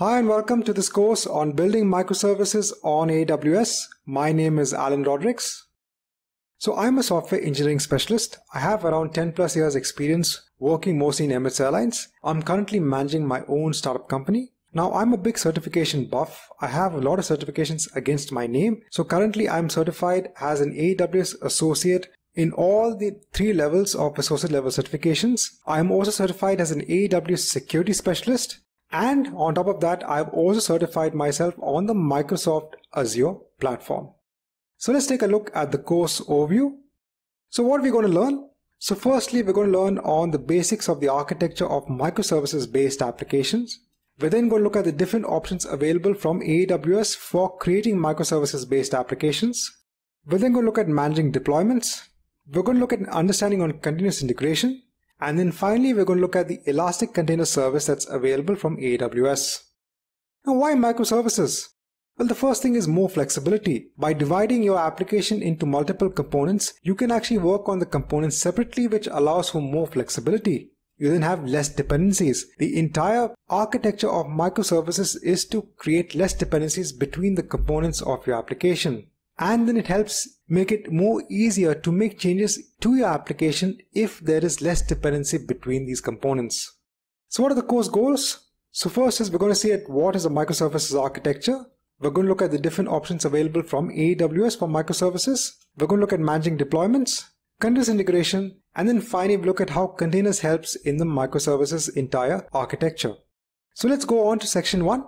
Hi and welcome to this course on building microservices on AWS. My name is Alan Rodrigues. So I'm a software engineering specialist. I have around 10 plus years experience working mostly in Emirates Airlines. I'm currently managing my own startup company. Now I'm a big certification buff. I have a lot of certifications against my name. So currently I'm certified as an AWS associate in all the 3 levels of associate level certifications. I'm also certified as an AWS security specialist. And on top of that, I've also certified myself on the Microsoft Azure platform. So let's take a look at the course overview. So what are we going to learn? So firstly, we're going to learn on the basics of the architecture of microservices-based applications. We're then going to look at the different options available from AWS for creating microservices-based applications. We're then going to look at managing deployments. We're going to look at understanding on continuous integration. And then finally, we're going to look at the Elastic Container Service that's available from AWS. Now, why microservices? Well, the first thing is more flexibility. By dividing your application into multiple components, you can actually work on the components separately, which allows for more flexibility. You then have less dependencies. The entire architecture of microservices is to create less dependencies between the components of your application. And then it helps make it more easier to make changes to your application if there is less dependency between these components. So what are the course goals? So first is we're going to see at what is a microservices architecture. We're going to look at the different options available from AWS for microservices. We're going to look at managing deployments, continuous integration, and then finally we look at how containers helps in the microservices entire architecture. So let's go on to section 1.